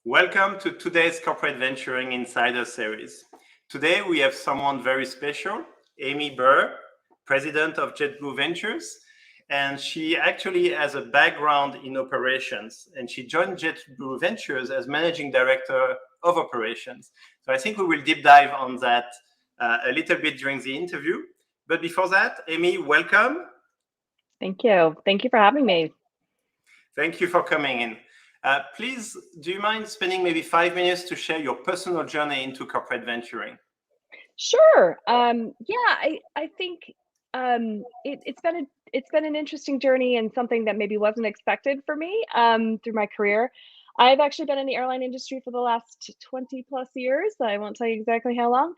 Welcome to today's Corporate Venturing Insider Series. Today we have someone very special, Amy Burr, President of JetBlue Ventures, and she actually has a background in operations, and she joined JetBlue Ventures as Managing Director of Operations. So I think we will deep dive on that a little bit during the interview. But before that, Amy, welcome. Thank you. Thank you for having me. Thank you for coming in. Please, do you mind spending maybe 5 minutes to share your personal journey into corporate venturing? Sure. I think it's been an interesting journey and something that maybe wasn't expected for me through my career. I've actually been in the airline industry for the last 20 plus years. I won't tell you exactly how long,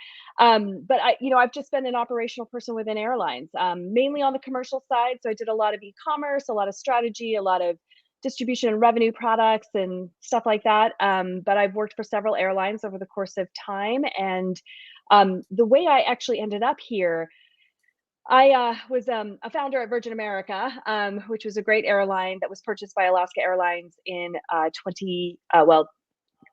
but I've just been an operational person within airlines, mainly on the commercial side. So I did a lot of e-commerce, a lot of strategy, a lot of distribution and revenue products and stuff like that. But I've worked for several airlines over the course of time. And the way I actually ended up here, I was a founder at Virgin America, which was a great airline that was purchased by Alaska Airlines in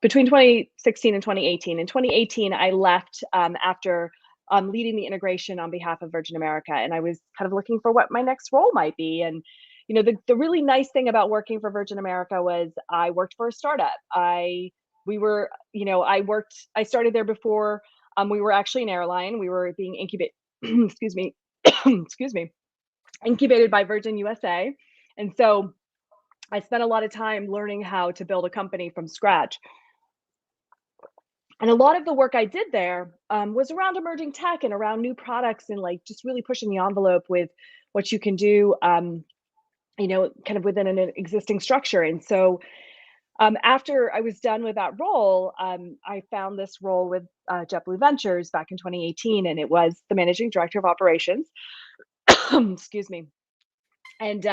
between 2016 and 2018. In 2018, I left after leading the integration on behalf of Virgin America, and I was kind of looking for what my next role might be. And the really nice thing about working for Virgin America was I worked for a startup. I started there before we were actually an airline. We were being incubated, excuse me, incubated by Virgin USA. And so I spent a lot of time learning how to build a company from scratch. And a lot of the work I did there was around emerging tech and around new products and like just really pushing the envelope with what you can do kind of within an existing structure. And so after I was done with that role, I found this role with JetBlue Ventures back in 2018, and it was the managing director of operations. Excuse me. And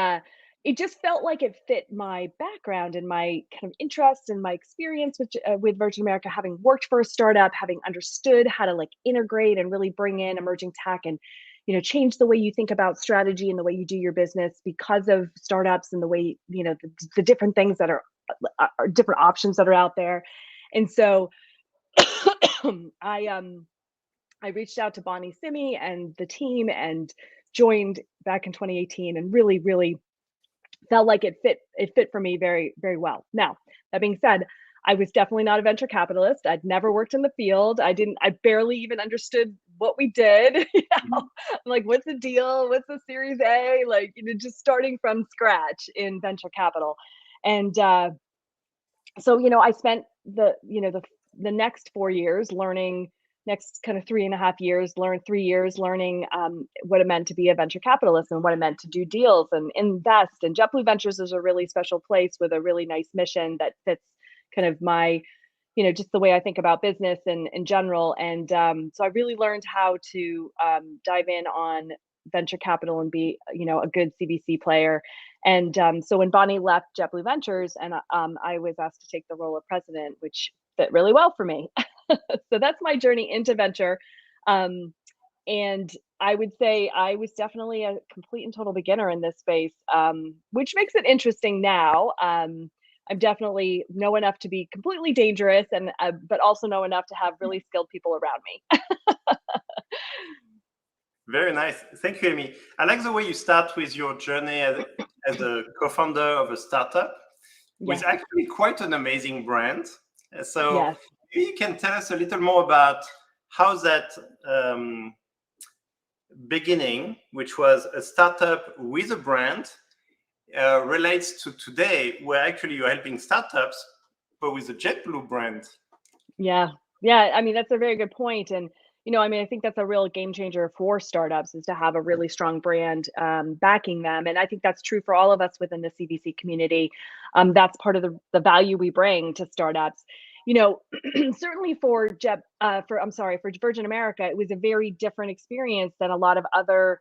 it just felt like it fit my background and my kind of interest and my experience with Virgin America, having worked for a startup, having understood how to like integrate and really bring in emerging tech and change the way you think about strategy and the way you do your business because of startups and the way, the different things that are different options that are out there. And so I reached out to Bonnie Simi and the team and joined back in 2018 and really, really felt like it fit for me very, very well. Now, that being said, I was definitely not a venture capitalist. I'd never worked in the field. I barely even understood what we did. I'm like, what's the deal? What's the Series A? Like, just starting from scratch in venture capital. And so, I spent the next 4 years learning, next kind of 3.5 years, 3 years learning what it meant to be a venture capitalist and what it meant to do deals and invest. And JetBlue Ventures is a really special place with a really nice mission that fits kind of my, just the way I think about business and in general. And so I really learned how to dive in on venture capital and be, a good CVC player. And so when Bonnie left JetBlue Ventures and I was asked to take the role of president, which fit really well for me. So that's my journey into venture. And I would say I was definitely a complete and total beginner in this space, which makes it interesting now. I'm definitely know enough to be completely dangerous, and but also know enough to have really skilled people around me. Very nice. Thank you, Amy. I like the way you start with your journey as a co-founder of a startup with actually quite an amazing brand. So maybe you can tell us a little more about how that beginning, which was a startup with a brand, relates to today, where actually you're helping startups, but with a JetBlue brand. Yeah. I mean, that's a very good point. And, I think that's a real game changer for startups is to have a really strong brand backing them. And I think that's true for all of us within the CVC community. That's part of the value we bring to startups. Certainly for Virgin America, it was a very different experience than a lot of other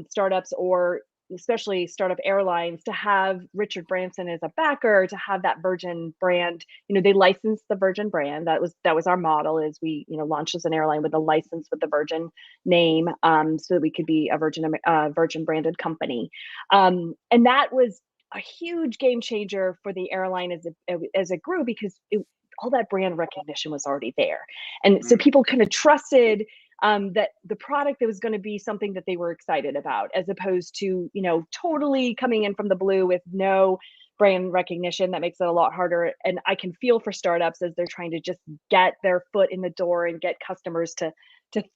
startups or especially startup airlines to have Richard Branson as a backer, to have that Virgin brand. They licensed the Virgin brand. That was our model is we, launched as an airline with a license with the Virgin name so that we could be a Virgin branded company. And that was a huge game changer for the airline as it grew because all that brand recognition was already there. And so people kind of trusted that the product that was going to be something that they were excited about, as opposed to, totally coming in from the blue with no brand recognition. That makes it a lot harder. And I can feel for startups as they're trying to just get their foot in the door and get customers to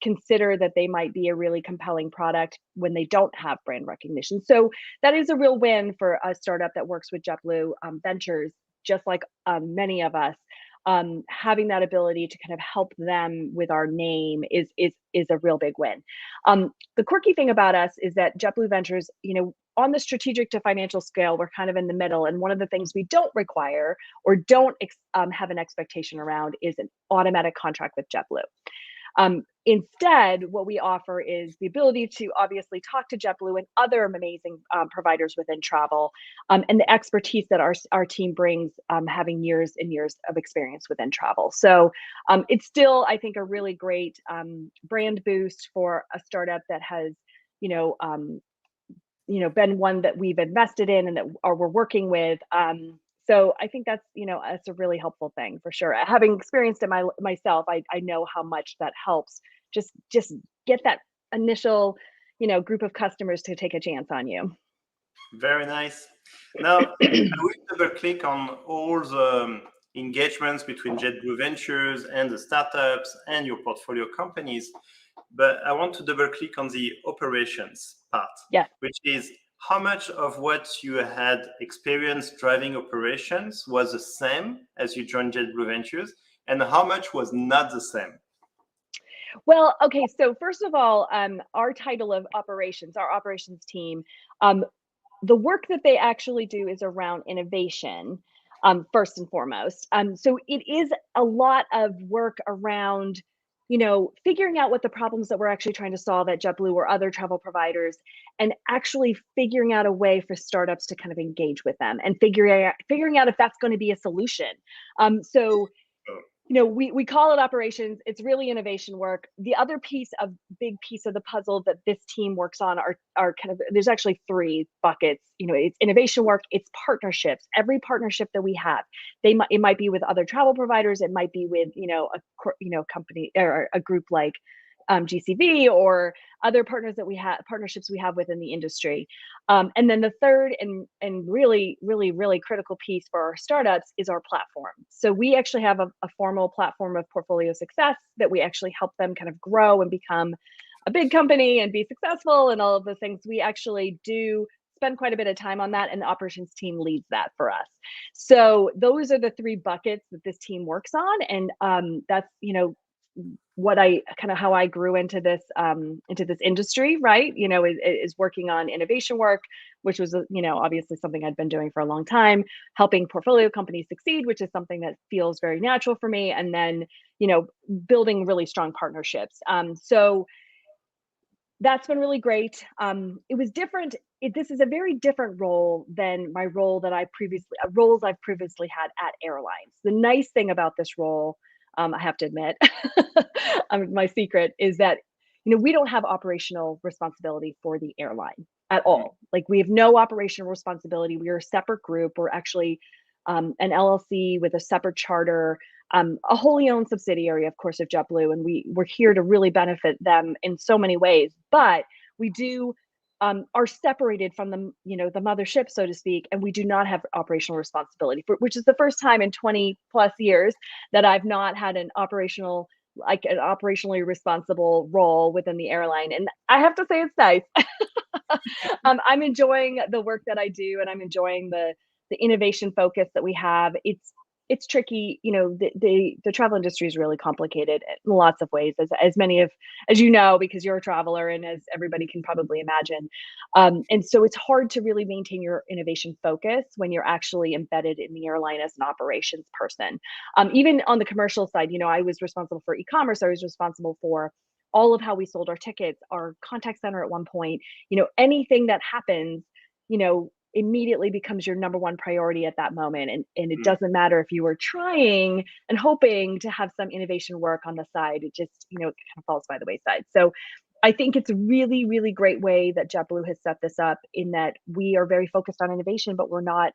consider that they might be a really compelling product when they don't have brand recognition. So that is a real win for a startup that works with JetBlue Ventures, just like many of us. Having that ability to kind of help them with our name is a real big win. The quirky thing about us is that JetBlue Ventures, on the strategic to financial scale, we're kind of in the middle. And one of the things we don't require or don't have an expectation around is an automatic contract with JetBlue. Instead, what we offer is the ability to obviously talk to JetBlue and other amazing providers within travel, and the expertise that our team brings, having years and years of experience within travel. So it's still, I think, a really great brand boost for a startup that has, been one that we've invested in and that we're working with. So I think that's, it's a really helpful thing for sure. Having experienced it myself, I know how much that helps. Just get that initial, group of customers to take a chance on you. Very nice. Now, I will double click on all the engagements between JetBlue Ventures and the startups and your portfolio companies, but I want to double click on the operations part, which is how much of what you had experienced driving operations was the same as you joined JetBlue Ventures, and how much was not the same? Well, okay, so first of all, our title of operations, our operations team, the work that they actually do is around innovation, first and foremost. So it is a lot of work around, figuring out what the problems that we're actually trying to solve at JetBlue or other travel providers, and actually figuring out a way for startups to kind of engage with them and figuring out if that's going to be a solution. So we call it operations. It's really innovation work. The other big piece of the puzzle that this team works on are kind of, there's actually three buckets. It's innovation work, it's partnerships. Every partnership that we have, it might be with other travel providers. It might be with, a company or a group like GCV or other partnerships we have within the industry. And then the third and really, really, really critical piece for our startups is our platform. So we actually have a formal platform of portfolio success that we actually help them kind of grow and become a big company and be successful and all of the things. We actually do spend quite a bit of time on that, and the operations team leads that for us. So those are the three buckets that this team works on, and that's how I grew into this industry, right? Is working on innovation work, which was obviously something I'd been doing for a long time, helping portfolio companies succeed, which is something that feels very natural for me, and then building really strong partnerships. So that's been really great. It was different. This is a very different role than my role that roles I've previously had at airlines. The nice thing about this role, I have to admit, my secret is that, we don't have operational responsibility for the airline at all. Like, we have no operational responsibility. We are a separate group. We're actually an LLC with a separate charter, a wholly owned subsidiary, of course, of JetBlue. And we're here to really benefit them in so many ways. But we do are separated from the mothership, so to speak, and we do not have operational responsibility, which is the first time in 20 plus years that I've not had an operationally responsible role within the airline. And I have to say, it's nice. I'm enjoying the work that I do, and I'm enjoying the innovation focus that we have. It's tricky. The travel industry is really complicated in lots of ways, as many as you know, because you're a traveler, and as everybody can probably imagine. And so it's hard to really maintain your innovation focus when you're actually embedded in the airline as an operations person. Even on the commercial side, I was responsible for e-commerce. I was responsible for all of how we sold our tickets, our contact center at one point. Anything that happens, immediately becomes your number one priority at that moment. And it doesn't matter if you were trying and hoping to have some innovation work on the side, it just, it kind of falls by the wayside. So I think it's a really, really great way that JetBlue has set this up, in that we are very focused on innovation, but we're not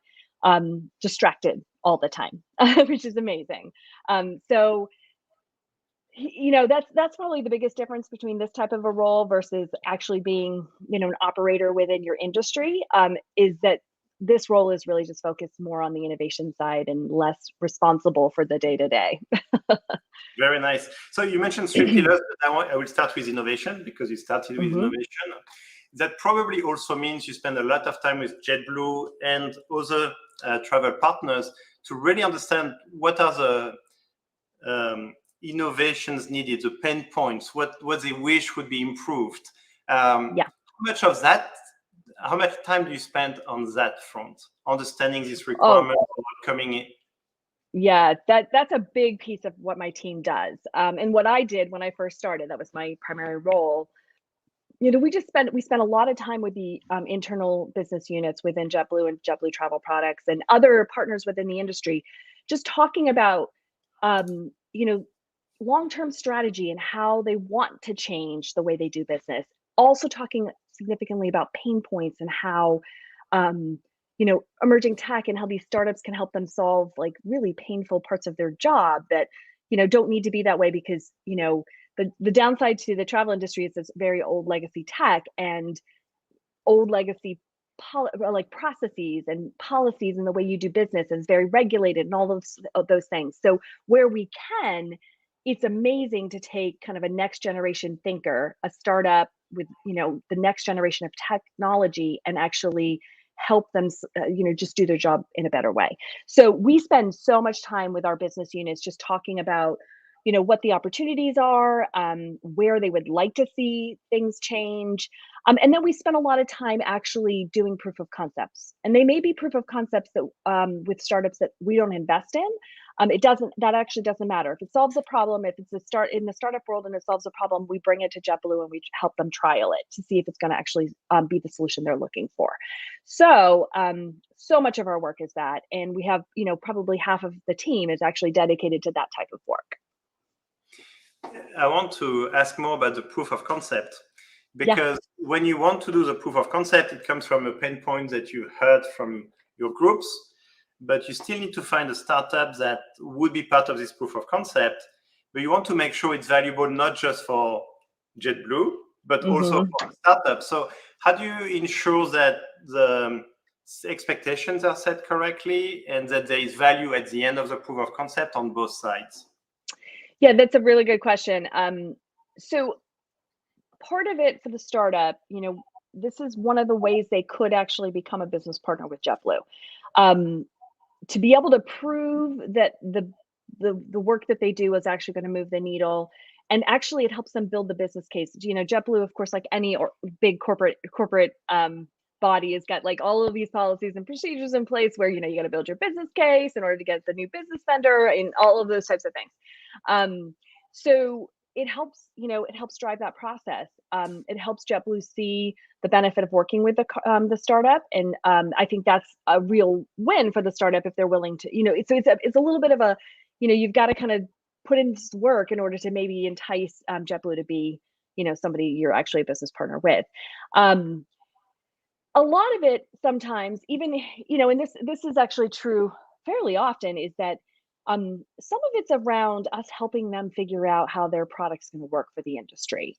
distracted all the time, which is amazing. So that's probably the biggest difference between this type of a role versus actually being, an operator within your industry, is that this role is really just focused more on the innovation side and less responsible for the day-to-day. Very nice. So you mentioned three pillars, but I will start with innovation because you started with innovation. That probably also means you spend a lot of time with JetBlue and other travel partners to really understand what are the innovations needed, the pain points, what they wish would be improved. Yeah. How much time do you spend on that front, understanding these requirements coming in? Yeah, that's a big piece of what my team does. And what I did when I first started, that was my primary role. We spent a lot of time with the internal business units within JetBlue and JetBlue Travel Products and other partners within the industry, just talking about long-term strategy and how they want to change the way they do business. Also talking significantly about pain points and how emerging tech and how these startups can help them solve like really painful parts of their job that don't need to be that way, because the downside to the travel industry is it's very old legacy tech and old legacy like processes and policies, and the way you do business is very regulated and all those things. So where we can, it's amazing to take kind of a next generation thinker, a startup with the next generation of technology, and actually help them just do their job in a better way. So we spend so much time with our business units just talking about what the opportunities are, where they would like to see things change. And then we spend a lot of time actually doing proof of concepts. And they may be proof of concepts that with startups that we don't invest in. That actually doesn't matter. If it solves a problem, if it's in the startup world and it solves a problem, we bring it to JetBlue and we help them trial it to see if it's going to actually be the solution they're looking for. So, so much of our work is that. And we have, probably half of the team is actually dedicated to that type of work. I want to ask more about the proof of concept, because when you want to do the proof of concept, it comes from a pain point that you heard from your groups, but you still need to find a startup that would be part of this proof of concept. But you want to make sure it's valuable not just for JetBlue, but also for the startup. So how do you ensure that the expectations are set correctly and that there is value at the end of the proof of concept on both sides? Yeah, that's a really good question. So part of it for the startup, this is one of the ways they could actually become a business partner with JetBlue. To be able to prove that the work that they do is actually going to move the needle, and actually it helps them build the business case. JetBlue, of course, like any big corporate body, has got like all of these policies and procedures in place where you got to build your business case in order to get the new business vendor and all of those types of things. So it helps drive that process. It helps JetBlue see the benefit of working with the startup, and I think that's a real win for the startup if they're willing to. So it's a little bit of a, you've got to kind of put in this work in order to maybe entice JetBlue to be, somebody you're actually a business partner with. A lot of it sometimes, even and this is actually true fairly often, is that some of it's around us helping them figure out how their product's going to work for the industry.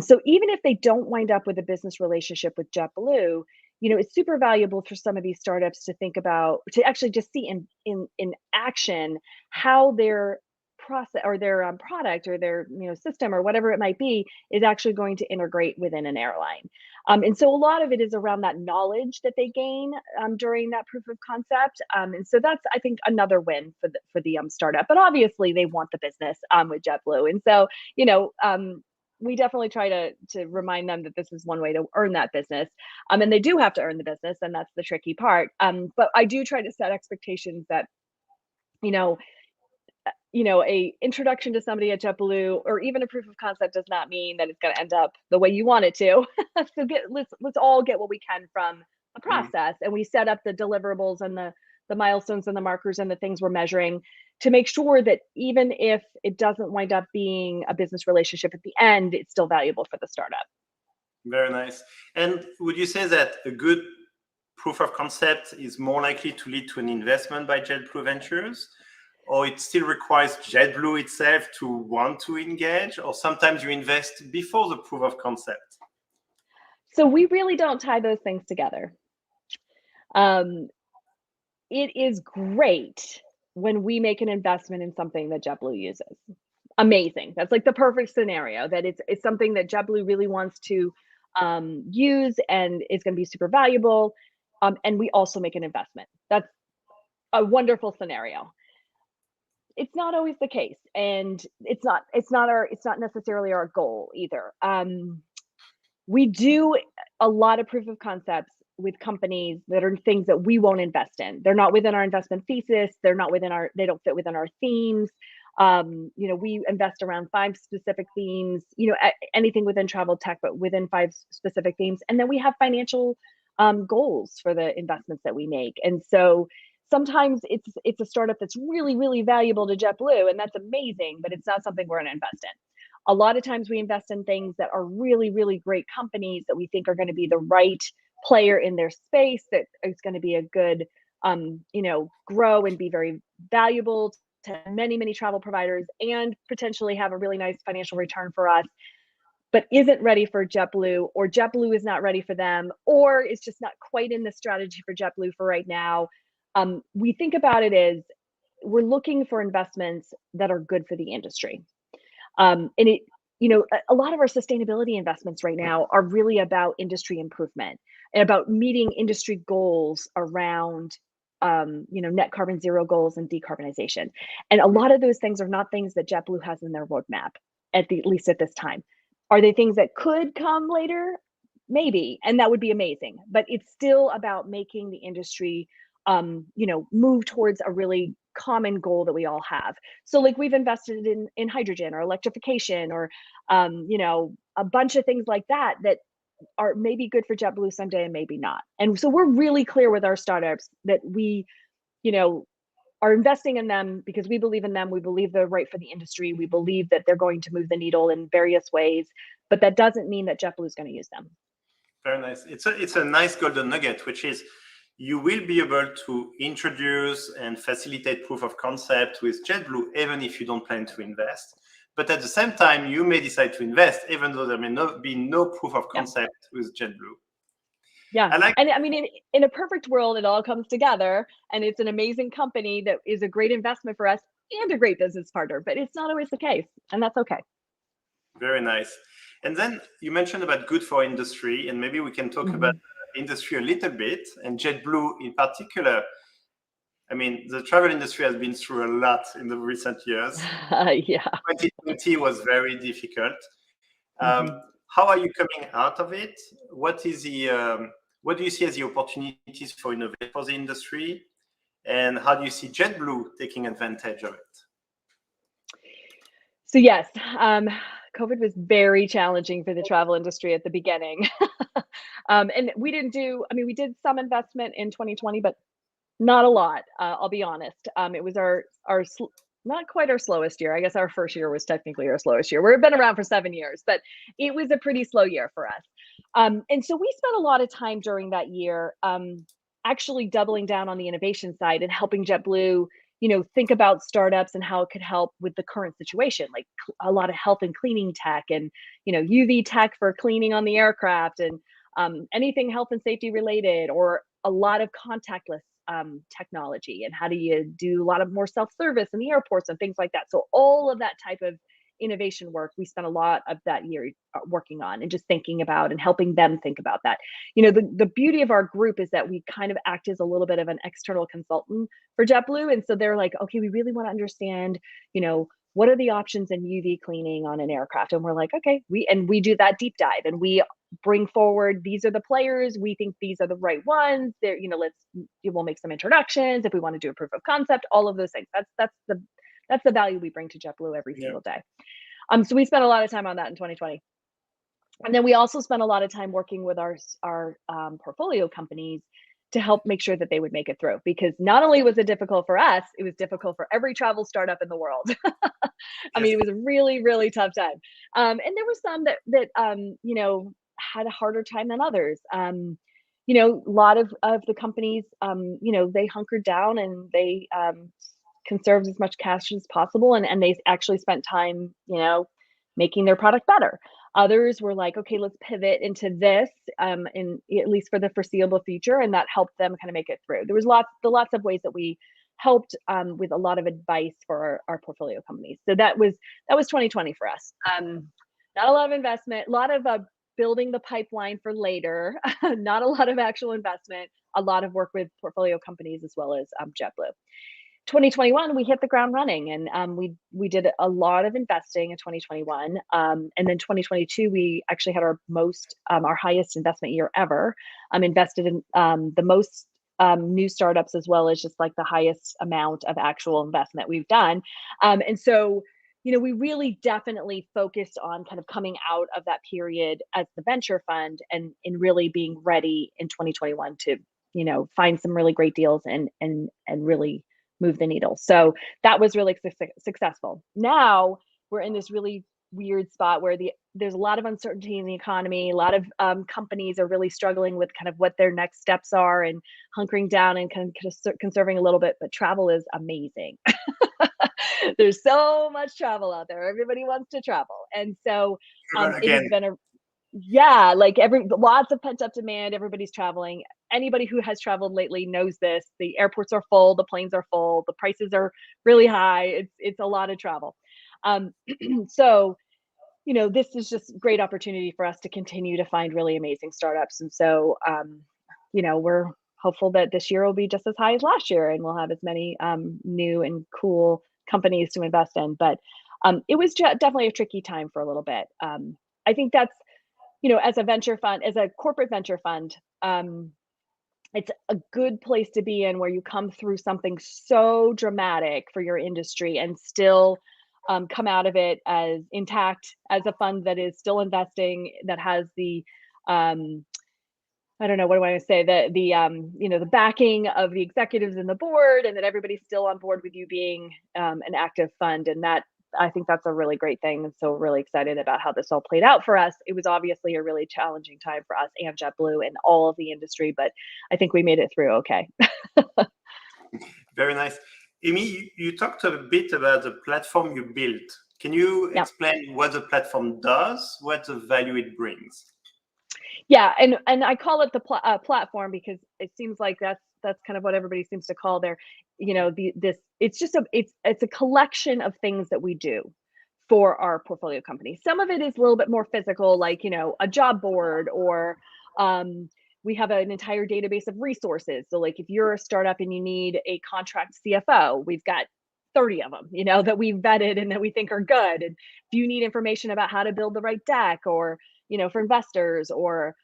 So even if they don't wind up with a business relationship with JetBlue, it's super valuable for some of these startups to think about, to actually just see in action how their process or their product or their system or whatever it might be is actually going to integrate within an airline. And so a lot of it is around that knowledge that they gain during that proof of concept. And so that's, I think, another win for the startup. But obviously they want the business with JetBlue. And so, we definitely try to remind them that this is one way to earn that business. And they do have to earn the business, and that's the tricky part. But I do try to set expectations that, a introduction to somebody at JetBlue or even a proof of concept does not mean that it's going to end up the way you want it to. So let's all get what we can from the process, and we set up the deliverables and the milestones and the markers and the things we're measuring to make sure that even if it doesn't wind up being a business relationship at the end, it's still valuable for the startup. Very nice. And would you say that a good proof of concept is more likely to lead to an investment by JetBlue Ventures, or it still requires JetBlue itself to want to engage, or sometimes you invest before the proof of concept? So we really don't tie those things together. It is great when we make an investment in something that JetBlue uses. Amazing. That's like the perfect scenario, that it's something that JetBlue really wants to use and it's going to be super valuable. And we also make an investment. That's a wonderful scenario. It's not always the case, and it's not necessarily our goal either. We do a lot of proof of concepts with companies that are things that we won't invest in. They're not within our investment thesis. They don't fit within our themes. We invest around 5 specific themes, anything within travel tech, but within 5 specific themes. And then we have financial goals for the investments that we make. And so sometimes it's a startup that's really, really valuable to JetBlue, and that's amazing, but it's not something we're going to invest in. A lot of times we invest in things that are really, really great companies that we think are going to be the right player in their space, that is going to be a good, grow and be very valuable to many, many travel providers and potentially have a really nice financial return for us, but isn't ready for JetBlue, or JetBlue is not ready for them, or it's just not quite in the strategy for JetBlue for right now. We think about it as we're looking for investments that are good for the industry. And a lot of our sustainability investments right now are really about industry improvement and about meeting industry goals around, net carbon zero goals and decarbonization. And a lot of those things are not things that JetBlue has in their roadmap, at least at this time. Are they things that could come later? Maybe, and that would be amazing. But it's still about making the industry, move towards a really common goal that we all have. So like we've invested in hydrogen or electrification or a bunch of things like that are maybe good for JetBlue someday and maybe not. And so we're really clear with our startups that we are investing in them because we believe in them. We believe they're right for the industry. We believe that they're going to move the needle in various ways, but that doesn't mean that JetBlue is going to use them. Very nice. It's a nice golden nugget, which is you will be able to introduce and facilitate proof of concept with JetBlue, even if you don't plan to invest. But at the same time, you may decide to invest, even though there may not be no proof of concept with JetBlue. Yeah. And I mean, in a perfect world, it all comes together and it's an amazing company that is a great investment for us and a great business partner, but it's not always the case, and that's okay. Very nice. And then you mentioned about good for industry, and maybe we can talk about industry a little bit, and JetBlue in particular. I mean, the travel industry has been through a lot in the recent years. Yeah. 2020 was very difficult. How are you coming out of it? What do you see as the opportunities for innovation for the industry? And how do you see JetBlue taking advantage of it? So yes, COVID was very challenging for the travel industry at the beginning. And we did some investment in 2020, but not a lot. I'll be honest. It was our not quite our slowest year. I guess our first year was technically our slowest year. We've been around for 7 years, but it was a pretty slow year for us. And so we spent a lot of time during that year actually doubling down on the innovation side and helping JetBlue, think about startups and how it could help with the current situation, like a lot of health and cleaning tech and, UV tech for cleaning on the aircraft and anything health and safety related, or a lot of contactless technology, and how do you do a lot of more self-service in the airports and things like that. So all of that type of innovation work, we spent a lot of that year working on and just thinking about and helping them think about that. The beauty of our group is that we kind of act as a little bit of an external consultant for JetBlue. And so they're like, okay, we really want to understand, what are the options in UV cleaning on an aircraft? And we're like, okay, we do that deep dive and we bring forward, these are the players, we think these are the right ones. There, we'll make some introductions if we want to do a proof of concept, all of those things. That's the value we bring to JetBlue every single day. So we spent a lot of time on that in 2020. And then we also spent a lot of time working with our portfolio companies to help make sure that they would make it through, because not only was it difficult for us, it was difficult for every travel startup in the world. I mean, it was a really, really tough time. And there were some that had a harder time than others. a lot of the companies, they hunkered down and they conserved as much cash as possible, and they actually spent time, making their product better. Others were like, okay, let's pivot into this, in at least for the foreseeable future, and that helped them kind of make it through. There was lots of ways that we helped with a lot of advice for our portfolio companies. So that was 2020 for us. Not a lot of investment, a lot of building the pipeline for later, not a lot of actual investment, a lot of work with portfolio companies as well as JetBlue. 2021, we hit the ground running, and we did a lot of investing in 2021. And then 2022, we actually had our highest investment year ever. Invested in the most new startups, as well as just like the highest amount of actual investment we've done. And so, we really definitely focused on kind of coming out of that period as the venture fund and in really being ready in 2021 to, find some really great deals and really move the needle. So that was really successful. Now we're in this really weird spot where there's a lot of uncertainty in the economy. A lot of companies are really struggling with kind of what their next steps are and hunkering down and kind of conserving a little bit, but travel is amazing. There's so much travel out there. Everybody wants to travel. And so it has been lots of pent up demand. Everybody's traveling. Anybody who has traveled lately knows this. The airports are full, the planes are full, the prices are really high. It's a lot of travel. So, this is just great opportunity for us to continue to find really amazing startups. And so, we're hopeful that this year will be just as high as last year, and we'll have as many new and cool companies to invest in. But it was definitely a tricky time for a little bit. I think that's, as a venture fund, as a corporate venture fund, it's a good place to be in, where you come through something so dramatic for your industry and still come out of it as intact, as a fund that is still investing, that has the I don't know, what do I say, the backing of the executives and the board, and that everybody's still on board with you being an active fund. And that, I think that's a really great thing. And so really excited about how this all played out for us. It was obviously a really challenging time for us and JetBlue and all of the industry, but I think we made it through okay. Very nice. Amy, you talked a bit about the platform you built. Can you explain what the platform does, what the value it brings? Yeah, and I call it the platform because it seems like that's kind of what everybody seems to call their, it's just it's a collection of things that we do for our portfolio company. Some of it is a little bit more physical, like, a job board, or we have an entire database of resources. So like if you're a startup and you need a contract CFO, we've got 30 of them, that we've vetted and that we think are good. And if you need information about how to build the right deck, or, for investors, or,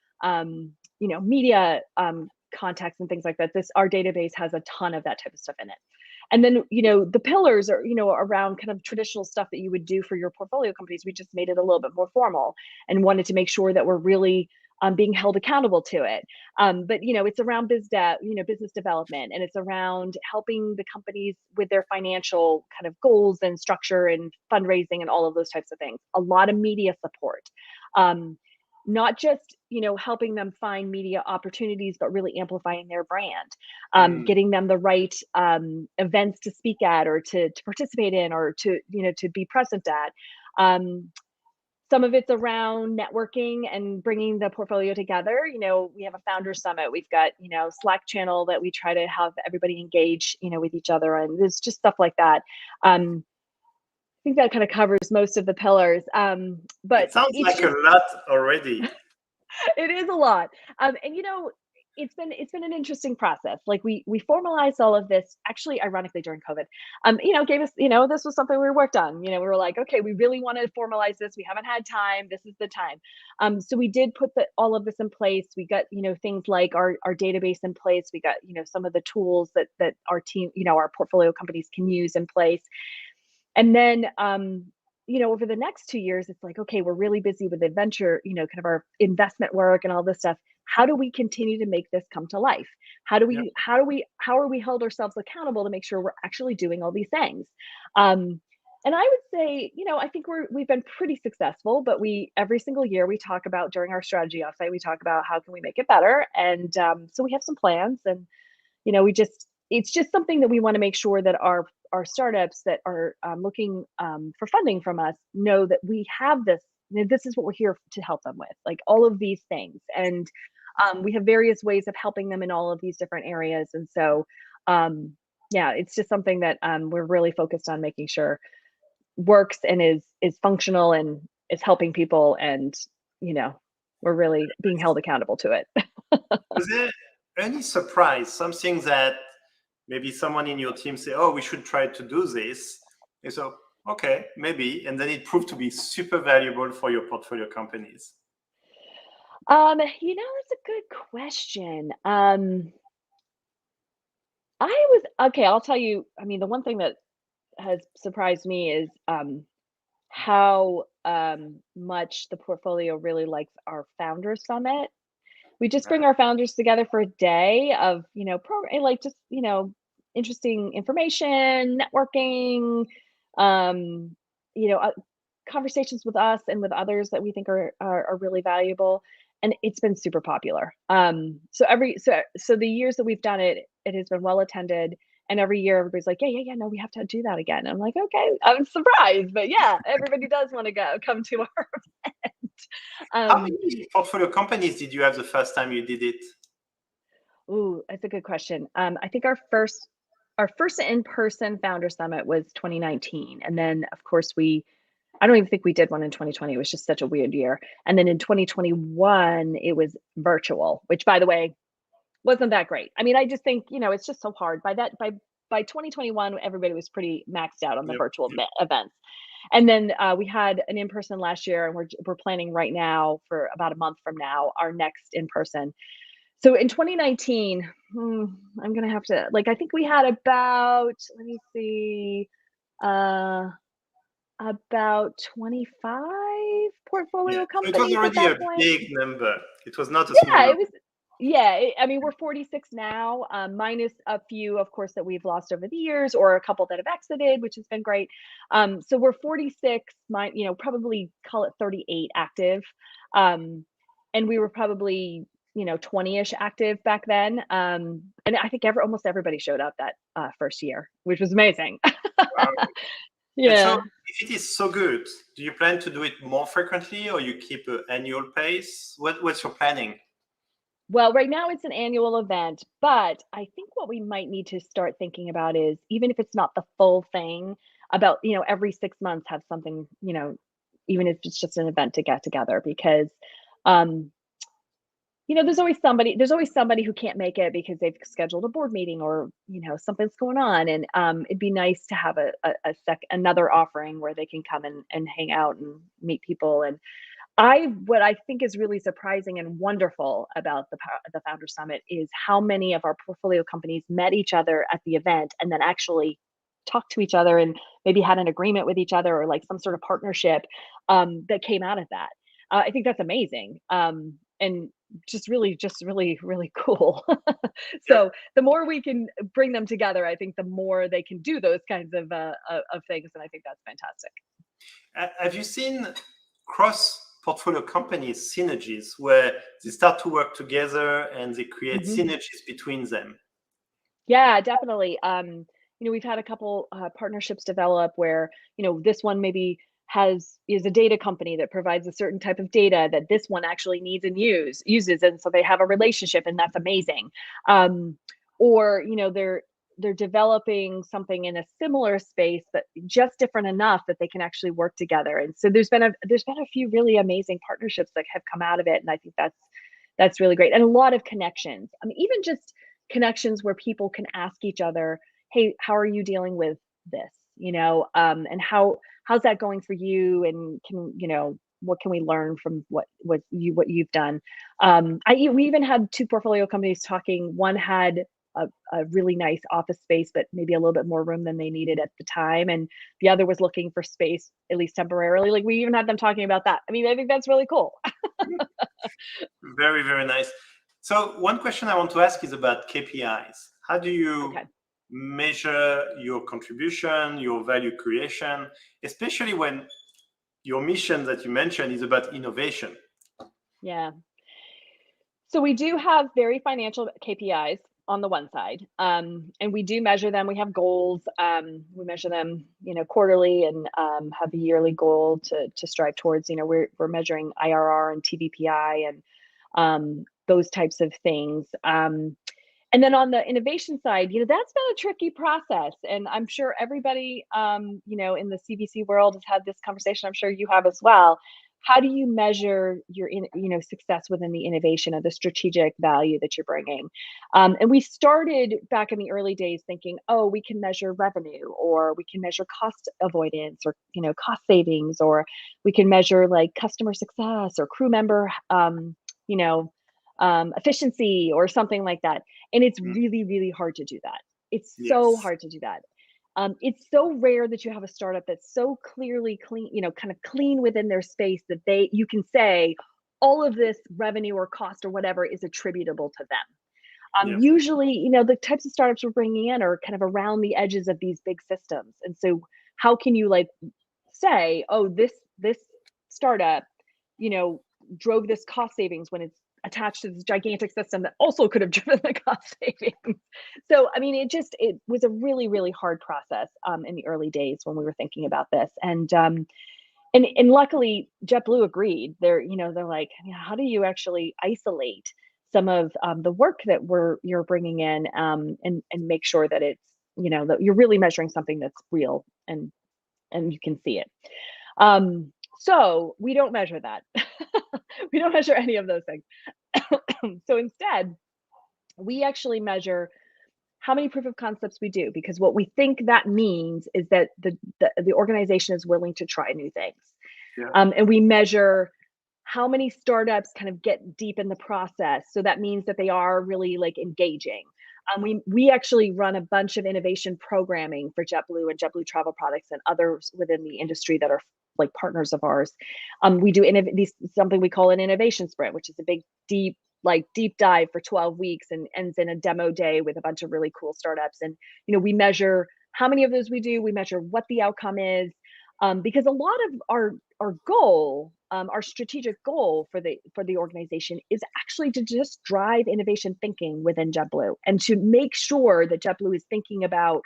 media contacts and things like that, our database has a ton of that type of stuff in it. And then, the pillars are, around kind of traditional stuff that you would do for your portfolio companies. We just made it a little bit more formal and wanted to make sure that we're really being held accountable to it. But, it's around business development, and it's around helping the companies with their financial kind of goals and structure and fundraising and all of those types of things. A lot of media support. Not just, helping them find media opportunities, but really amplifying their brand, getting them the right events to speak at, or to participate in, or to be present at. Some of it's around networking and bringing the portfolio together. We have a founder summit. We've got, Slack channel that we try to have everybody engage, with each other. And there's just stuff like that. I think that kind of covers most of the pillars. But it sounds like a lot already. It is a lot. And it's been an interesting process. Like we formalized all of this actually, ironically, during COVID. Gave us, this was something we worked on. We were like, okay, we really want to formalize this. We haven't had time. This is the time. So we did put all of this in place. We got, things like our database in place. We got, some of the tools that our team, our portfolio companies can use in place. And then, over the next 2 years, it's like, okay, we're really busy with adventure, kind of our investment work and all this stuff. How do we continue to make this come to life? How are we held ourselves accountable to make sure we're actually doing all these things? And I would say, I think we've been pretty successful, but every single year we talk about during our strategy offsite, we talk about how can we make it better. And so we have some plans, and it's just something that we want to make sure that our startups that are looking for funding from us know that we have this. This is what we're here to help them with, like all of these things, and we have various ways of helping them in all of these different areas. And so, yeah, it's just something that we're really focused on making sure works and is functional and is helping people, and we're really being held accountable to it. Was there any surprise, something that maybe someone in your team say, oh, we should try to do this? And so, okay, maybe. And then it proved to be super valuable for your portfolio companies. It's a good question. I'll tell you, I mean, the one thing that has surprised me is how much the portfolio really likes our Founders Summit. We just bring our founders together for a day of, program, like just, interesting information, networking, um, conversations with us and with others that we think are really valuable. And it's been super popular. So the years that we've done it, it has been well attended. And every year everybody's like, yeah, no, we have to do that again. And I'm like, okay, I'm surprised, but yeah, everybody does want to come to our event. How many portfolio companies did you have the first time you did it? Ooh, that's a good question. I think our first in-person founder summit was 2019. And then of course I don't even think we did one in 2020. It was just such a weird year. And then in 2021, it was virtual, which by the way, wasn't that great. I mean, I just think, it's just so hard. By 2021, everybody was pretty maxed out on the virtual events. And then we had an in-person last year, and we're planning right now for about a month from now, our next in-person. So in 2019, I'm gonna have to, I think we had about, let me see, about 25 portfolio companies. It was already a big number. It was not a small number. It was. Yeah, I mean, we're 46 now, minus a few, of course, that we've lost over the years, or a couple that have exited, which has been great. So we're 46, probably call it 38 active. And we were probably, 20-ish active back then. And I think almost everybody showed up that first year, which was amazing. Wow. Yeah. And so if it is so good, do you plan to do it more frequently, or you keep an annual pace? What's your planning? Well, right now it's an annual event, but I think what we might need to start thinking about is, even if it's not the full thing, about, every 6 months have something, even if it's just an event to get together, because, there's always somebody who can't make it because they've scheduled a board meeting, or, something's going on. And it'd be nice to have another offering where they can come and hang out and meet people. And what I think is really surprising and wonderful about the Founder Summit is how many of our portfolio companies met each other at the event and then actually talked to each other and maybe had an agreement with each other, or like some sort of partnership that came out of that. I think that's amazing. And just really, really cool. So the more we can bring them together, I think the more they can do those kinds of things. And I think that's fantastic. Have you seen cross-portfolio companies synergies where they start to work together and they create synergies between them? Yeah, definitely. We've had a couple partnerships develop where, this one maybe is a data company that provides a certain type of data that this one actually needs and uses, and so they have a relationship, and that's amazing. Or they're developing something in a similar space, but just different enough that they can actually work together. And so there's been a few really amazing partnerships that have come out of it, and I think that's really great, and a lot of connections. I mean, even just connections where people can ask each other, hey, how are you dealing with this? And how's that going for you? And what can we learn from what you've done? We even had two portfolio companies talking. One had a really nice office space, but maybe a little bit more room than they needed at the time. And the other was looking for space, at least temporarily. Like, we even had them talking about that. I mean, I think that's really cool. Very, very nice. So one question I want to ask is about KPIs. How do you measure your contribution, your value creation, especially when your mission that you mentioned is about innovation? Yeah. So we do have very financial KPIs on the one side, and we do measure them. We have goals. We measure them, quarterly, and have a yearly goal to strive towards. We're measuring IRR and TVPI and those types of things. And then on the innovation side, that's been a tricky process. And I'm sure everybody, in the CVC world has had this conversation. I'm sure you have as well. How do you measure your, success within the innovation or the strategic value that you're bringing? And we started back in the early days thinking, oh, we can measure revenue, or we can measure cost avoidance, or, cost savings, or we can measure like customer success or crew member, efficiency or something like that. And it's really, really hard to do that. It's so hard to do that. It's so rare that you have a startup that's so clearly clean, kind of clean within their space that you can say all of this revenue or cost or whatever is attributable to them. Usually, the types of startups we're bringing in are kind of around the edges of these big systems. And so how can you say, oh, this startup, drove this cost savings when it's attached to this gigantic system that also could have driven the cost savings. So, I mean, it was a really, really hard process in the early days when we were thinking about this. And luckily JetBlue agreed. They're like, how do you actually isolate some of the work that you're bringing in and make sure that it's, that you're really measuring something that's real and you can see it. So we don't measure that. We don't measure any of those things. So instead, we actually measure how many proof of concepts we do, because what we think that means is that the organization is willing to try new things. And we measure how many startups kind of get deep in the process. So that means that they are really engaging. We actually run a bunch of innovation programming for JetBlue and JetBlue Travel Products and others within the industry that are partners of ours. We do something we call an innovation sprint, which is a big, deep dive for 12 weeks and ends in a demo day with a bunch of really cool startups. And, we measure how many of those we do. We measure what the outcome is, because a lot of our goal, our strategic goal for the organization is actually to just drive innovation thinking within JetBlue and to make sure that JetBlue is thinking about,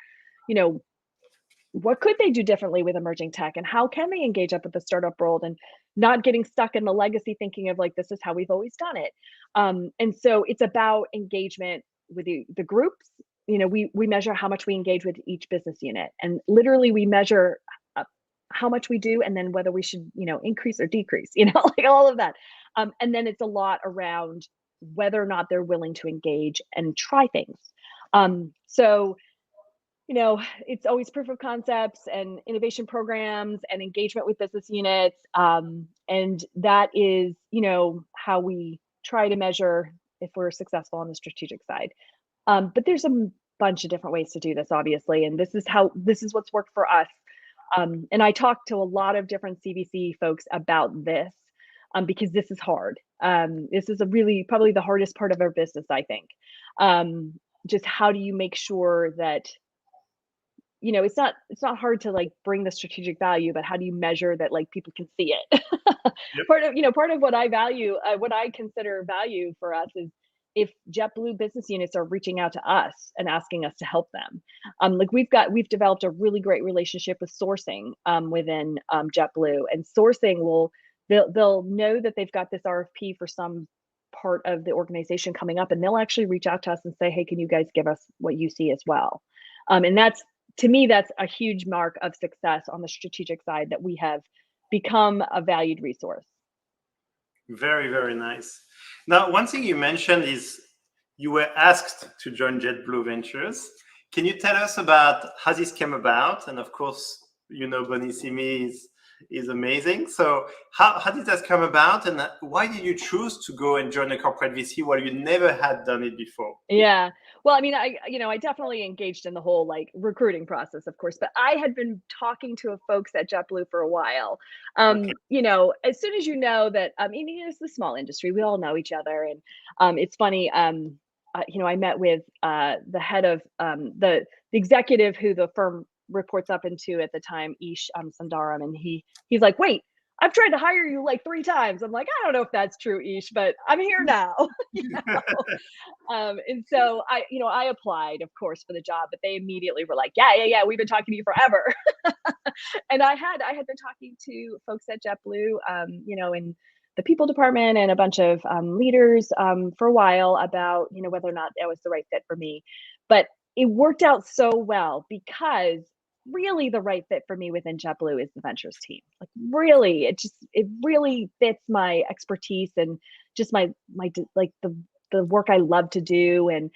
what could they do differently with emerging tech, and how can they engage up with the startup world and not getting stuck in the legacy thinking of this is how we've always done it. And so it's about engagement with the groups. We measure how much we engage with each business unit, and literally we measure how much we do, and then whether we should, increase or decrease, all of that. And then it's a lot around whether or not they're willing to engage and try things. So, it's always proof of concepts and innovation programs and engagement with business units. And that is, how we try to measure if we're successful on the strategic side. But there's a bunch of different ways to do this, obviously. And this is what's worked for us. And I talked to a lot of different CVC folks about this because this is hard. This is probably the hardest part of our business, I think. Just how do you make sure that, it's not hard to bring the strategic value, but how do you measure that people can see it? Part of what I value, what I consider value for us is if JetBlue business units are reaching out to us and asking us to help them. We've developed a really great relationship with sourcing within JetBlue, and sourcing they'll know that they've got this RFP for some part of the organization coming up, and they'll actually reach out to us and say, hey, can you guys give us what you see as well? And to me, that's a huge mark of success on the strategic side, that we have become a valued resource. Very, very nice. Now, one thing you mentioned is you were asked to join JetBlue Ventures. Can you tell us about how this came about? And of course, Bonissimi is amazing. So how did that come about, and why did you choose to go and join a corporate VC while you never had done it before? Yeah. Well, I mean, I definitely engaged in the whole recruiting process, of course, but I had been talking to folks at JetBlue for a while. Okay. As soon as that, it's a small industry, we all know each other. And it's funny, I met with the head of the executive who the firm reports up into at the time, Ish Sundaram, and he's like, wait, I've tried to hire you like 3 times. I'm like, I don't know if that's true, Ish, but I'm here now. And so I applied, of course, for the job, but they immediately were like, yeah, we've been talking to you forever. And I had been talking to folks at JetBlue, in the people department and a bunch of leaders for a while about, whether or not that was the right fit for me. But it worked out so well because really the right fit for me within JetBlue is the ventures team. Like really, it really fits my expertise and just my like the work I love to do. And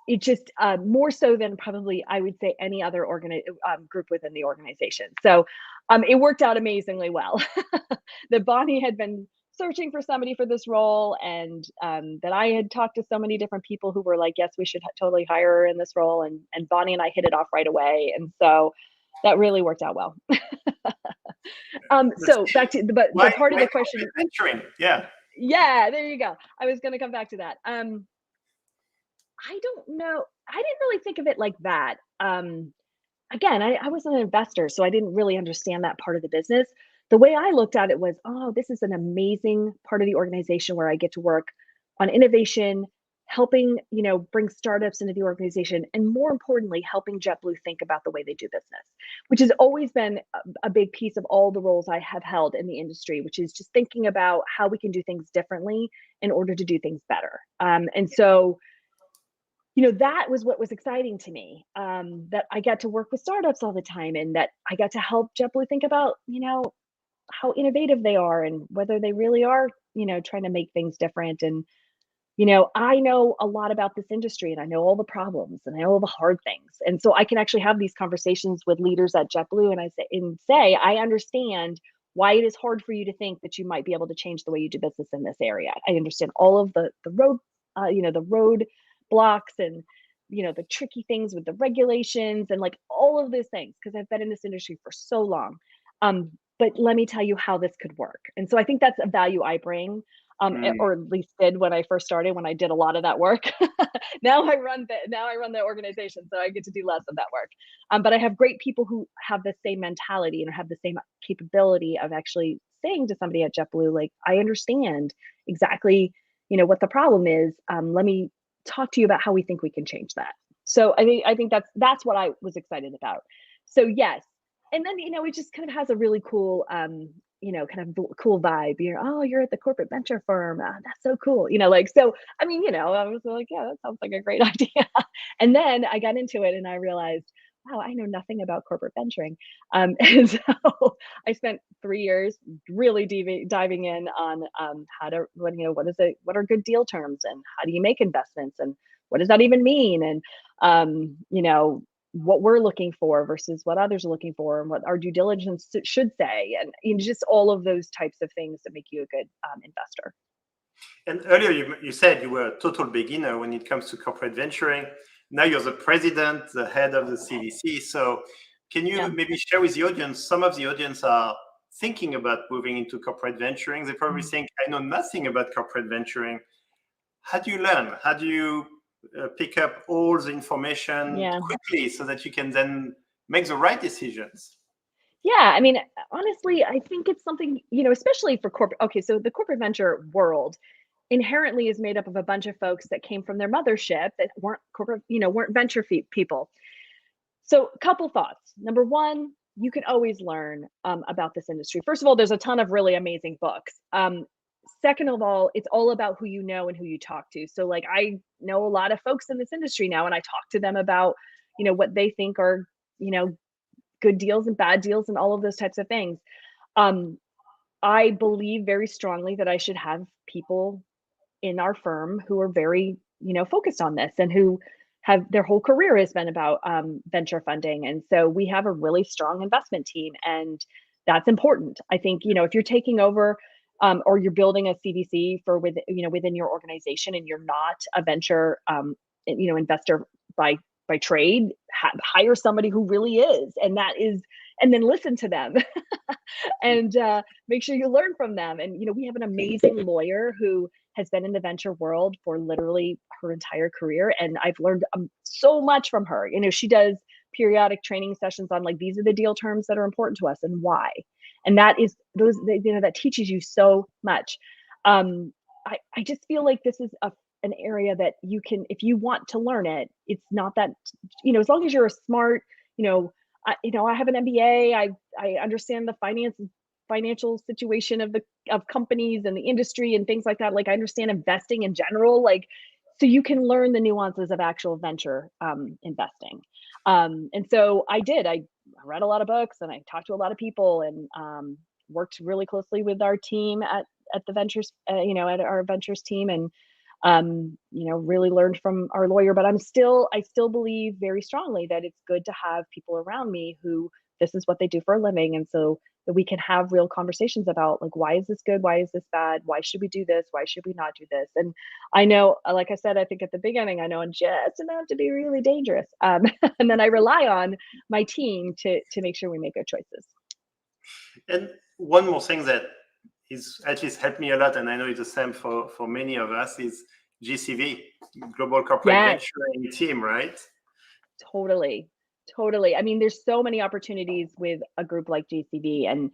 it just more so than probably I would say any other group within the organization. So it worked out amazingly well. That Bonnie had been searching for somebody for this role, and that I had talked to so many different people who were like, yes, we should totally hire her in this role. And Bonnie and I hit it off right away. And so that really worked out well. So back to the part of the question. Venturing, yeah. Yeah, there you go. I was going to come back to that. I don't know. I didn't really think of it like that. Again, I wasn't an investor, so I didn't really understand that part of the business. The way I looked at it was, oh, this is an amazing part of the organization where I get to work on innovation, helping, bring startups into the organization, and more importantly, helping JetBlue think about the way they do business, which has always been a big piece of all the roles I have held in the industry, which is just thinking about how we can do things differently in order to do things better. And so, that was what was exciting to me, that I got to work with startups all the time, and that I got to help JetBlue think about, how innovative they are and whether they really are, trying to make things different. And, I know a lot about this industry, and I know all the problems, and I know all the hard things. And so I can actually have these conversations with leaders at JetBlue and say, I understand why it is hard for you to think that you might be able to change the way you do business in this area. I understand all of the road, the road blocks and, the tricky things with the regulations and like all of those things, because I've been in this industry for so long. But let me tell you how this could work. And so I think that's a value I bring, or at least did when I first started, when I did a lot of that work. Now I run the organization, so I get to do less of that work. But I have great people who have the same mentality and have the same capability of actually saying to somebody at JetBlue, like, I understand exactly, what the problem is. Let me talk to you about how we think we can change that. So I think that's what I was excited about. So yes. And then, it just kind of has a really cool, kind of cool vibe. You're at the corporate venture firm. That's so cool. So, I was like, yeah, that sounds like a great idea. And then I got into it and I realized, wow, I know nothing about corporate venturing. And so I spent 3 years really diving in on how to, what are good deal terms, and how do you make investments, and what does that even mean? And, what we're looking for versus what others are looking for, and what our due diligence should say, and just all of those types of things that make you a good investor. And earlier you said you were a total beginner when it comes to corporate venturing. Now you're the president, the head of the CVC. So can you maybe share with the audience, some of the audience are thinking about moving into corporate venturing. They probably think, I know nothing about corporate venturing. How do you learn? How do you pick up all the information quickly so that you can then make the right decisions? Yeah, honestly, I think it's something, especially for corporate. Okay, so the corporate venture world inherently is made up of a bunch of folks that came from their mothership that weren't corporate, weren't venture people. So a couple thoughts. Number one, you can always learn about this industry. First of all, there's a ton of really amazing books. Second of all, it's all about who you know and who you talk to. So like, I know a lot of folks in this industry now, and I talk to them about, what they think are, good deals and bad deals and all of those types of things. I believe very strongly that I should have people in our firm who are very, focused on this, and who have their whole career has been about venture funding. And so we have a really strong investment team, and that's important. I think, if you're taking over or you're building a CVC within your organization, and you're not a venture, investor by trade, hire somebody who really is, and then listen to them and make sure you learn from them. And, we have an amazing lawyer who has been in the venture world for literally her entire career. And I've learned so much from her. She does periodic training sessions on like, these are the deal terms that are important to us and why. And that is that teaches you so much. I just feel like this is an area that you can, if you want to learn it, it's not that, as long as you're a smart, I have an MBA, I understand the financial situation of companies and the industry and things like that. Like I understand investing in general, like, so you can learn the nuances of actual venture investing. And so I read a lot of books and I talked to a lot of people and worked really closely with our team at the ventures, at our ventures team, and really learned from our lawyer. But I still believe very strongly that it's good to have people around me who this is what they do for a living, and so that we can have real conversations about like, why is this good? Why is this bad? Why should we do this? Why should we not do this? And I know, like I said, I think at the beginning, I know just enough to be really dangerous. And then I rely on my team to make sure we make good choices. And one more thing that is at least helped me a lot, and I know it's the same for many of us, is GCV, Global Corporate Venturing Team, right? Totally. I mean, there's so many opportunities with a group like GCV, and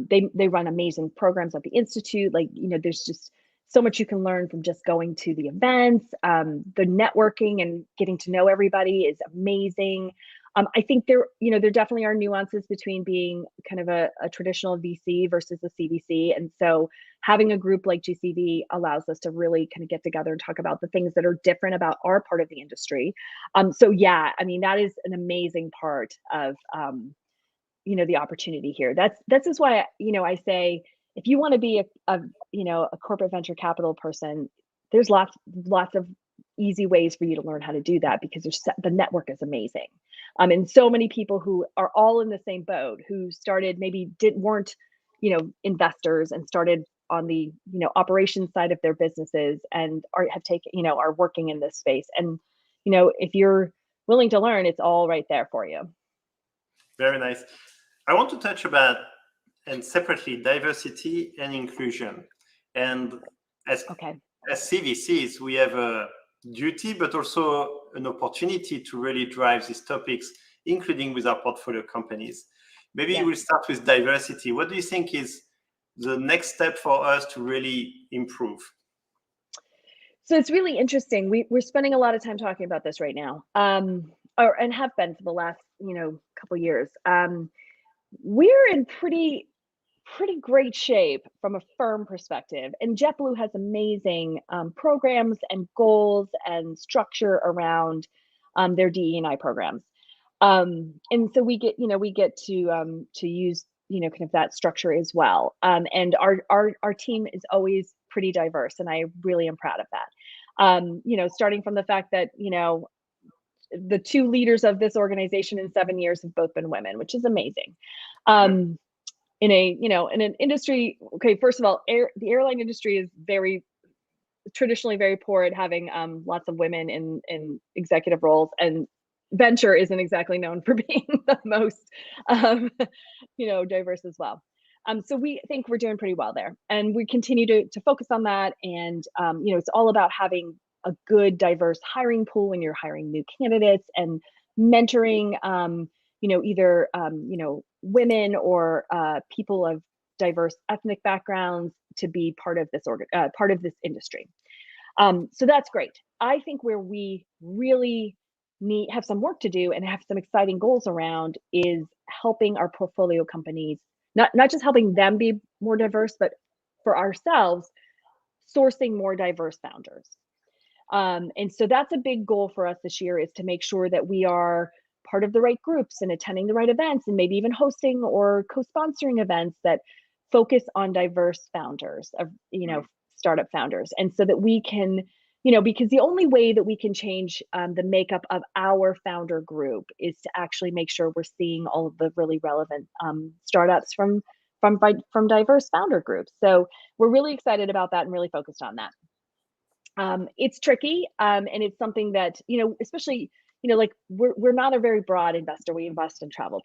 they run amazing programs at the Institute. Like, there's just so much you can learn from just going to the events. The networking and getting to know everybody is amazing. I think there definitely are nuances between being kind of a traditional VC versus a CVC. And so having a group like GCV allows us to really kind of get together and talk about the things that are different about our part of the industry. So yeah, I mean, that is an amazing part of, the opportunity here. That's just why, I say, if you want to be a corporate venture capital person, there's lots of easy ways for you to learn how to do that, because the network is amazing. And so many people who are all in the same boat, who started, maybe weren't, investors, and started on the, operations side of their businesses, and are working in this space. And, if you're willing to learn, it's all right there for you. Very nice. I want to touch about, and separately, diversity and inclusion. And as CVCs, we have a duty, but also an opportunity to really drive these topics, including with our portfolio companies. Maybe we'll start with diversity. What do you think is the next step for us to really improve? So it's really interesting. We're spending a lot of time talking about this right now, and have been for the last, couple years. We're in pretty great shape from a firm perspective, and JetBlue has amazing programs and goals and structure around their DE&I programs. And so we get to use kind of that structure as well. And our team is always pretty diverse, and I really am proud of that. Starting from the fact that the two leaders of this organization in 7 years have both been women, which is amazing. In an industry, okay, first of all, the airline industry is traditionally very poor at having lots of women in executive roles, and venture isn't exactly known for being the most diverse as well. So we think we're doing pretty well there, and we continue to focus on that. And it's all about having a good, diverse hiring pool when you're hiring new candidates, and mentoring either women or people of diverse ethnic backgrounds to be part of this industry. So that's great. I think where we really have some work to do and have some exciting goals around is helping our portfolio companies, not just helping them be more diverse, but for ourselves, sourcing more diverse founders. And so that's a big goal for us this year, is to make sure that we are part of the right groups and attending the right events, and maybe even hosting or co-sponsoring events that focus on diverse founders of, startup founders. And so that we can, because the only way that we can change the makeup of our founder group is to actually make sure we're seeing all of the really relevant startups from diverse founder groups. So we're really excited about that and really focused on that. It's tricky, and it's something that, especially, like we're not a very broad investor. We invest in travel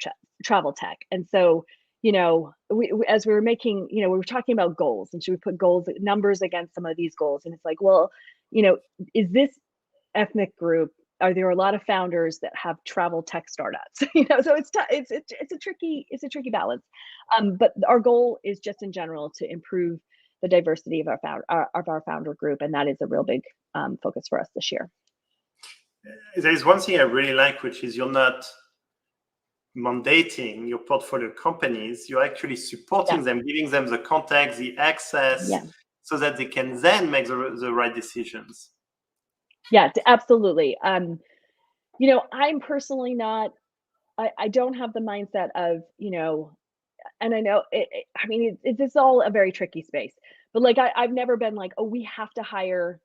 tech. And so, as we were making, we were talking about goals, and should we put numbers against some of these goals? And it's like, well, is this ethnic group, are there a lot of founders that have travel tech startups? So it's a tricky balance. But our goal is just in general to improve the diversity of our founder group, and that is a real big focus for us this year. There is one thing I really like, which is you're not mandating your portfolio companies, you're actually supporting them, giving them the context, the access, so that they can then make the right decisions. Yeah, absolutely. I'm personally not, I don't have the mindset of, and I know it's all a very tricky space, but like, I've never been like, oh, we have to hire,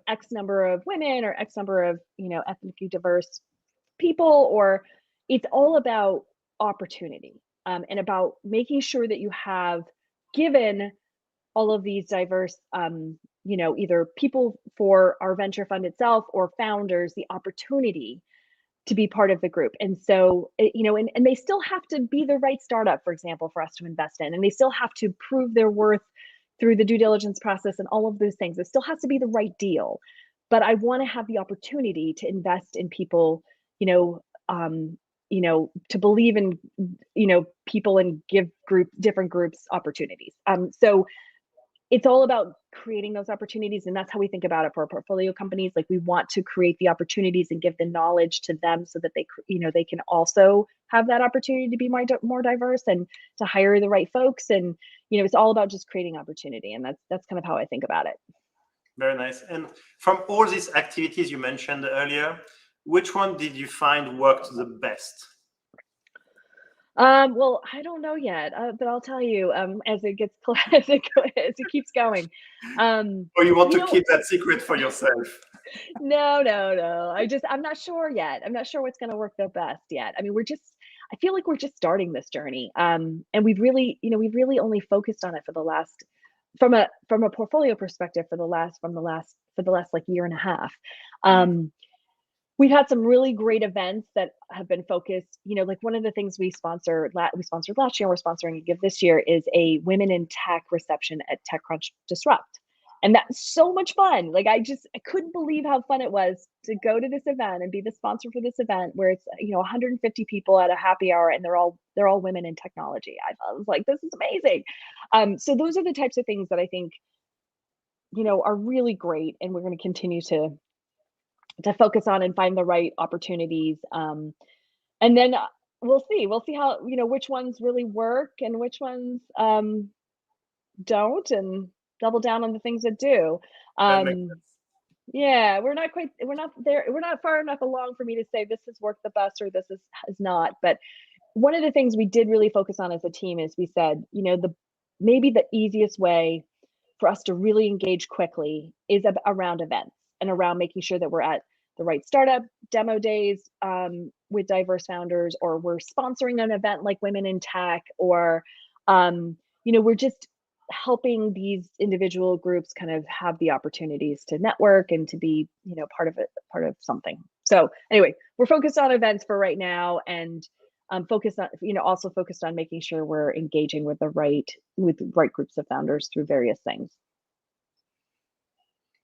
X number of women or X number of, ethnically diverse people, or it's all about opportunity, and about making sure that you have given all of these diverse, either people for our venture fund itself or founders the opportunity to be part of the group. And so, and they still have to be the right startup, for example, for us to invest in, and they still have to prove their worth through the due diligence process and all of those things. It still has to be the right deal. But I want to have the opportunity to invest in people, to believe in, people and give different groups opportunities. So it's all about creating those opportunities, and that's how we think about it for our portfolio companies. Like, we want to create the opportunities and give the knowledge to them so that they, they can also have that opportunity to be more diverse and to hire the right folks. And it's all about just creating opportunity, and that's kind of how I think about it. Very nice. And from all these activities you mentioned earlier, which one did you find worked the best? Well, I don't know yet, but I'll tell you as it gets as it keeps going. Or you want to keep that secret for yourself? No. I'm not sure yet. I'm not sure what's going to work the best yet. I mean, I feel like we're just starting this journey, and we've really only focused on it for the last, from a portfolio perspective, for the last like year and a half. We've had some really great events that have been focused, like one of the things we sponsored last year, we're sponsoring again this year, is a Women in Tech reception at TechCrunch Disrupt. And that's so much fun. Like, I couldn't believe how fun it was to go to this event and be the sponsor for this event, where it's, 150 people at a happy hour, and they're all women in technology. I was like, this is amazing. So those are the types of things that I think, are really great, and we're going to continue to focus on and find the right opportunities. And then we'll see how, which ones really work and which ones don't, and double down on the things that do. Yeah, we're not there. We're not far enough along for me to say this has worked the best or this has not. But one of the things we did really focus on as a team is, we said, maybe the easiest way for us to really engage quickly is around events, and around making sure that we're at the right startup demo days with diverse founders, or we're sponsoring an event like Women in Tech, or we're just helping these individual groups kind of have the opportunities to network and to be, part of something. So anyway, we're focused on events for right now, and focused on, also focused on making sure we're engaging with the right groups of founders through various things.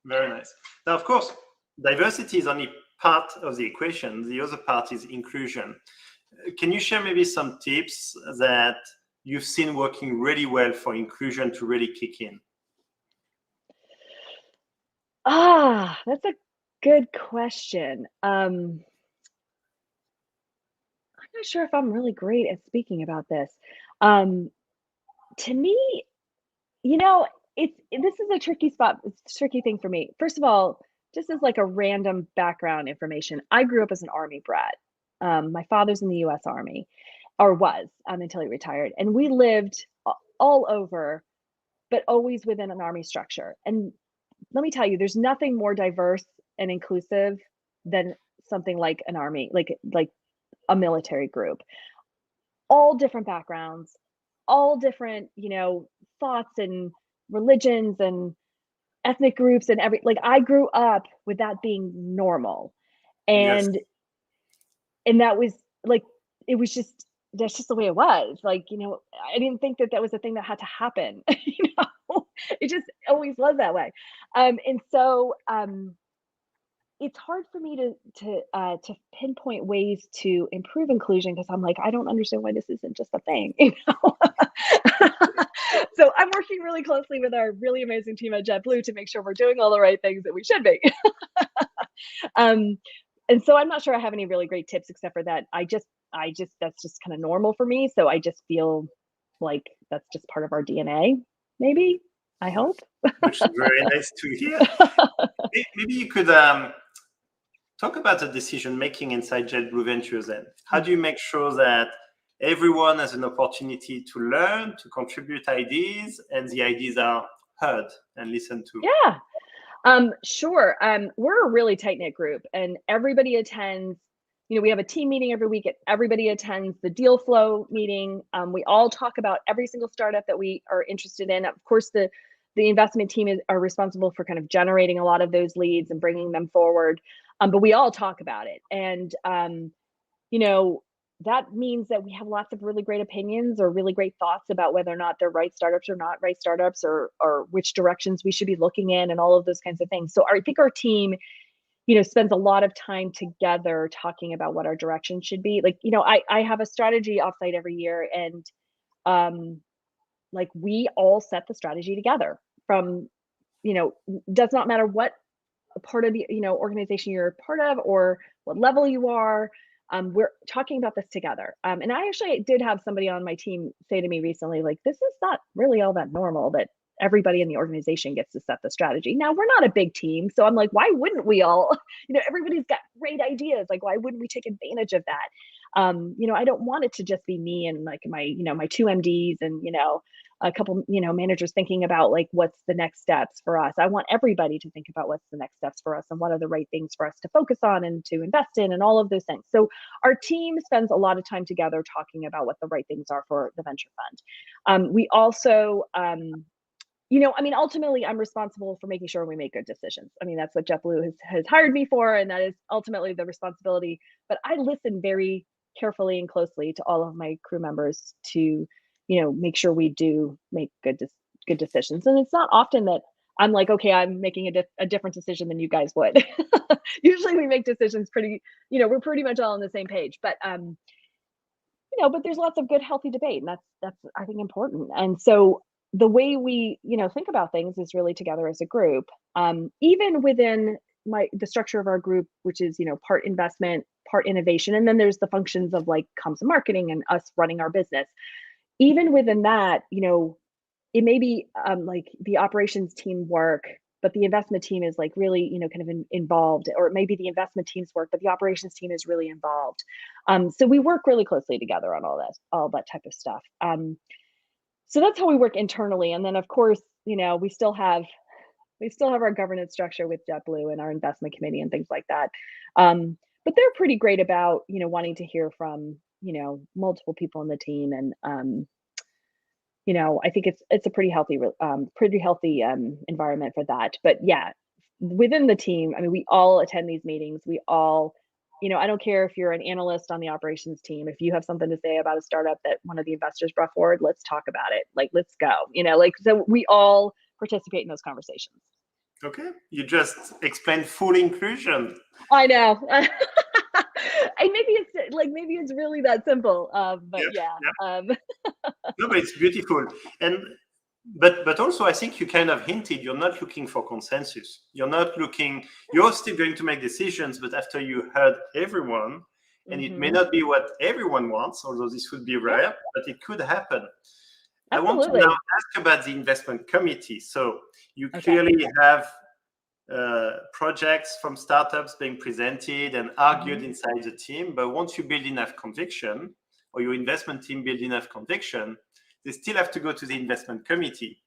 Very nice. Now, of course, diversity is only part of the equation. The other part is inclusion. Can you share maybe some tips that you've seen working really well for inclusion to really kick in? That's a good question. I'm not sure if I'm really great at speaking about this. To me, this is a tricky spot. It's a tricky thing for me. First of all, just as like a random background information, I grew up as an Army brat. My father's in the U.S. Army, or was, until he retired, and we lived all over, but always within an Army structure. And let me tell you, there's nothing more diverse and inclusive than something like an Army, like a military group. All different backgrounds, all different, thoughts and religions and ethnic groups, and I grew up with that being normal. And Yes. and that was like, it was just that's just the way it was. Like, I didn't think that that was a thing that had to happen. It just always was that way. And so it's hard for me to pinpoint ways to improve inclusion because I'm like, I don't understand why this isn't just a thing, So I'm working really closely with our really amazing team at JetBlue to make sure we're doing all the right things that we should be. um, and so I'm not sure I have any really great tips except for that. I just that's just kind of normal for me. So I just feel like that's just part of our DNA. Maybe I hope. which is very nice to hear. Maybe you could talk about the decision making inside JetBlue Ventures. Then, how do you make sure that everyone has an opportunity to learn, to contribute ideas, and the ideas are heard and listened to? Yeah. Sure. We're a really tight knit group, and everybody attends. We have a team meeting every week. Everybody attends the deal flow meeting. We all talk about every single startup that we are interested in. Of course, the investment team are responsible for kind of generating a lot of those leads and bringing them forward. But we all talk about it, and that means that we have lots of really great opinions or really great thoughts about whether or not they're right startups or not right startups, or which directions we should be looking in, and all of those kinds of things. So I think our team spends a lot of time together talking about what our direction should be. Like, I have a strategy offsite every year, and like we all set the strategy together from, does not matter what part of the, organization you're a part of or what level you are. We're talking about this together. And I actually did have somebody on my team say to me recently, like, this is not really all that normal that everybody in the organization gets to set the strategy. Now, we're not a big team. So I'm like, why wouldn't we all? Everybody's got great ideas. Like, why wouldn't we take advantage of that? I don't want it to just be me and like my two MDs and, a couple, managers thinking about like what's the next steps for us. I want everybody to think about what's the next steps for us and what are the right things for us to focus on and to invest in and all of those things. So our team spends a lot of time together talking about what the right things are for the venture fund. We also, ultimately, I'm responsible for making sure we make good decisions. I mean, that's what JetBlue has hired me for, and that is ultimately the responsibility. But I listen very carefully and closely to all of my crew members to, make sure we do make good decisions. And it's not often that I'm like, okay, I'm making a different decision than you guys would. Usually, we make decisions pretty, we're pretty much all on the same page. But but there's lots of good, healthy debate, and that's I think important. And so the way we think about things is really together as a group. Even within the structure of our group, which is part investment, part innovation, and then there's the functions of like comms and marketing and us running our business. Even within that, it may be like the operations team work, but the investment team is like really, kind of involved, or it may be the investment team's work, but the operations team is really involved. So we work really closely together on all that type of stuff. So that's how we work internally. And then of course, we still have our governance structure with JetBlue and our investment committee and things like that. But they're pretty great about, wanting to hear from, multiple people on the team. And, I think it's a pretty healthy environment for that. But yeah, within the team, I mean, we all attend these meetings. We all, I don't care if you're an analyst on the operations team. If you have something to say about a startup that one of the investors brought forward, let's talk about it. Like, let's go. So we all participate in those conversations. Okay, you just explained full inclusion. I know. And maybe it's really that simple. But yeah. No, but it's beautiful. And but also I think you kind of hinted you're not looking for consensus. You're still going to make decisions, but after you heard everyone, and it may not be what everyone wants, although this would be rare, but it could happen. Absolutely. I want to now ask about the investment committee. So you clearly have projects from startups being presented and argued inside the team, but once you build enough conviction, or your investment team build enough conviction, they still have to go to the investment committee.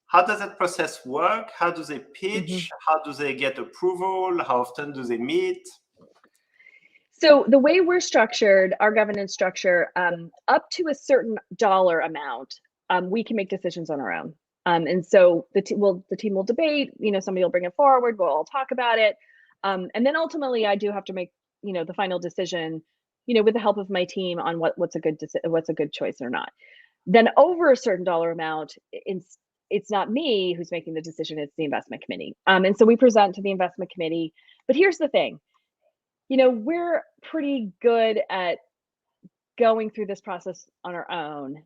How does that process work? How do they pitch? How do they get approval? How often do they meet? So the way we're structured, our governance structure, up to a certain dollar amount, we can make decisions on our own. And so the team will debate, somebody will bring it forward, we'll all talk about it. And then ultimately I do have to make, the final decision, with the help of my team on what's a good choice or not. Then over a certain dollar amount, it's not me who's making the decision, it's the investment committee. And so we present to the investment committee. But here's the thing, we're pretty good at going through this process on our own.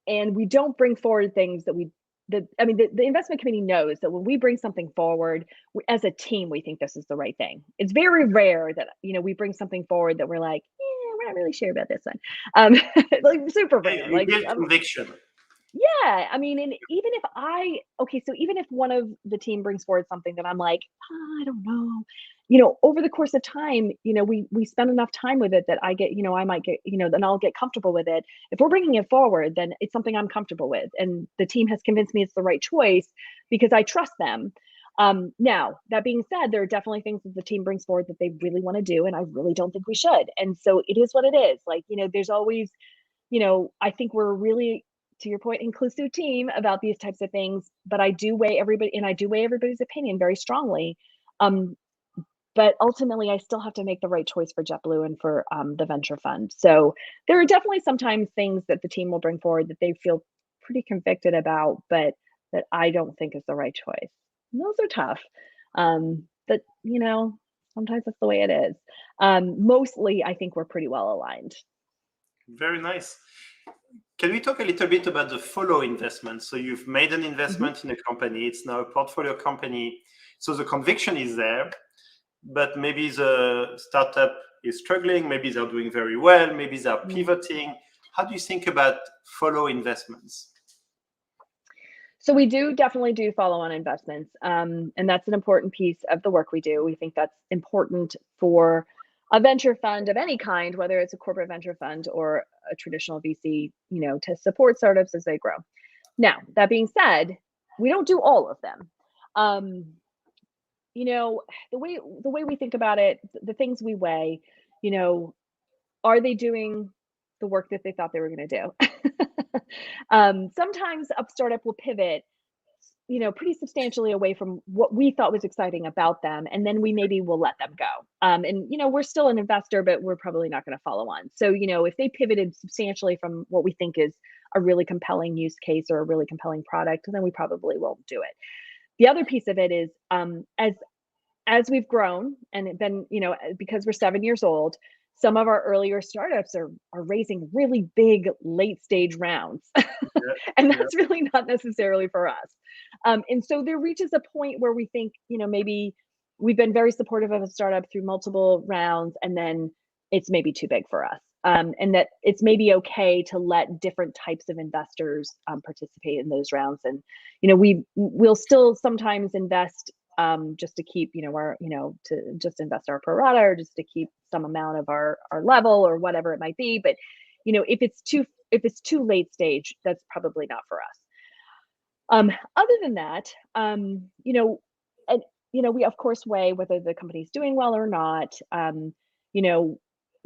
And we don't bring forward things the investment committee knows that when we bring something forward, as a team, we think this is the right thing. It's very rare that, we bring something forward that we're like, we're not really sure about this one. Like super rare. You build conviction. Yeah, and even even if one of the team brings forward something that I'm like, I don't know, over the course of time, we spend enough time with it that I get, I might get, then I'll get comfortable with it. If we're bringing it forward, then it's something I'm comfortable with, and the team has convinced me it's the right choice because I trust them. Now, that being said, there are definitely things that the team brings forward that they really want to do, and I really don't think we should. And so it is what it is. Like, there's always, I think we're really, to your point, inclusive team about these types of things, but I do weigh everybody's opinion very strongly. But ultimately, I still have to make the right choice for JetBlue and for the venture fund. So there are definitely sometimes things that the team will bring forward that they feel pretty convicted about, but that I don't think is the right choice. And those are tough. But sometimes that's the way it is. Mostly, I think we're pretty well aligned. Very nice. Can we talk a little bit about the follow investment? So you've made an investment in a company. It's now a portfolio company. So the conviction is there, but maybe the startup is struggling. Maybe they're doing very well. Maybe they're pivoting. How do you think about follow investments? So we definitely do follow-on investments. And that's an important piece of the work we do. We think that's important for a venture fund of any kind, whether it's a corporate venture fund or a traditional VC, to support startups as they grow. Now, that being said, we don't do all of them. The way we think about it, the things we weigh, are they doing the work that they thought they were going to do? Sometimes a startup will pivot, pretty substantially away from what we thought was exciting about them, and then we maybe will let them go. And we're still an investor, but we're probably not going to follow on. So if they pivoted substantially from what we think is a really compelling use case or a really compelling product, then we probably won't do it. The other piece of it is as we've grown and been, because we're 7 years old, some of our earlier startups are raising really big late stage rounds. And that's really not necessarily for us. And so there reaches a point where we think, maybe we've been very supportive of a startup through multiple rounds, and then it's maybe too big for us. And that it's maybe okay to let different types of investors participate in those rounds. And, we'll still sometimes invest just to keep, to just invest our pro rata or just to keep some amount of our level or whatever it might be. But, if it's too late stage, that's probably not for us. Other than that, we of course weigh whether the company's doing well or not.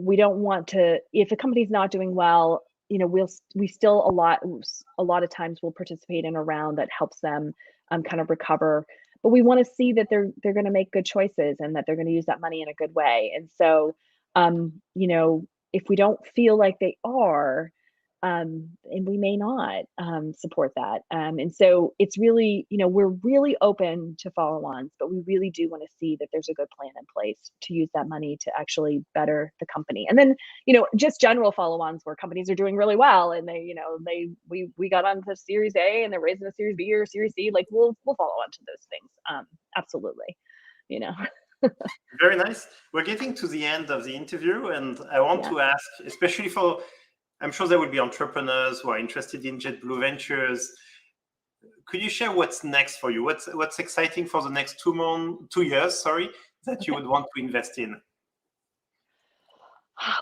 We don't want to, if a company's not doing well, we still a lot of times will participate in a round that helps them kind of recover. But we want to see that they're going to make good choices and that they're going to use that money in a good way. And so, if we don't feel like they are, and we may not support that. And so it's really, we're really open to follow-ons, but we really do want to see that there's a good plan in place to use that money to actually better the company. And then, just general follow-ons where companies are doing really well and we got onto Series A and they're raising a Series B or Series C, like we'll follow on to those things. Absolutely. Very nice. We're getting to the end of the interview, and I want to ask, especially I'm sure there will be entrepreneurs who are interested in JetBlue Ventures. Could you share what's next for you? What's exciting for the next 2 years, that you would want to invest in?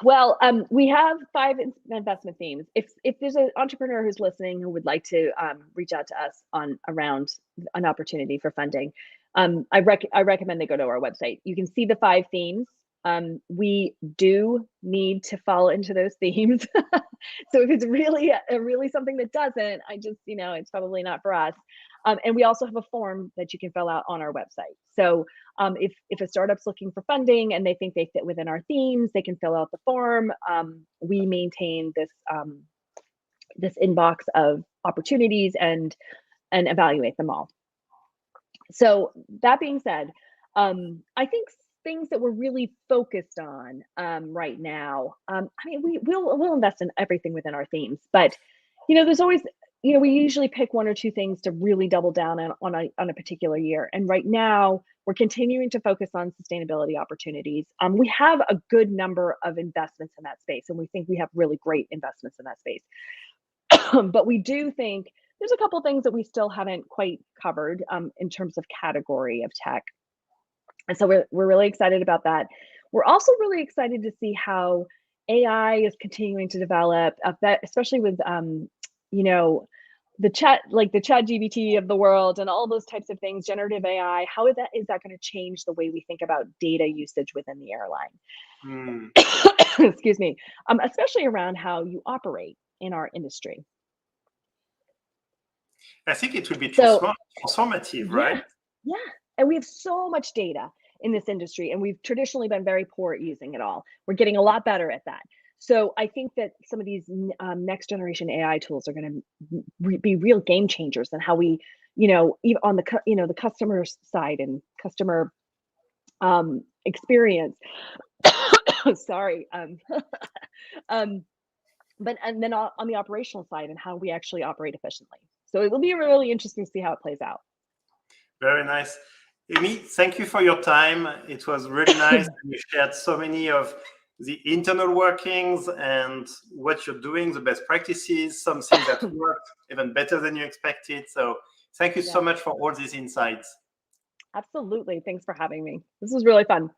Well, we have 5 investment themes. If there's an entrepreneur who's listening who would like to reach out to us around an opportunity for funding, I recommend they go to our website. You can see the 5 themes. We do need to fall into those themes. So if it's really really something that doesn't, I just, it's probably not for us. And we also have a form that you can fill out on our website. So if a startup's looking for funding and they think they fit within our themes, they can fill out the form. We maintain this inbox of opportunities and evaluate them all. So that being said, I think things that we're really focused on right now. I mean, we'll invest in everything within our themes, but there's always, we usually pick one or two things to really double down on a particular year. And right now, we're continuing to focus on sustainability opportunities. We have a good number of investments in that space, and we think we have really great investments in that space. But we do think there's a couple things that we still haven't quite covered in terms of category of tech. And so we're really excited about that. We're also really excited to see how AI is continuing to develop, especially with the chat GPT of the world and all those types of things, generative AI. How is that going to change the way we think about data usage within the airline? Excuse me, especially around how you operate in our industry. I think it will be transformative, right? Yeah. And we have so much data in this industry, and we've traditionally been very poor at using it all. We're getting a lot better at that. So I think that some of these next generation AI tools are going to be real game changers in how we, even on the customer side and customer experience. Sorry. But then on the operational side and how we actually operate efficiently. So it will be really interesting to see how it plays out. Very nice. Amy, thank you for your time. It was really nice. You shared so many of the internal workings and what you're doing, the best practices, some things that worked even better than you expected. So thank you so much for all these insights. Absolutely. Thanks for having me. This was really fun.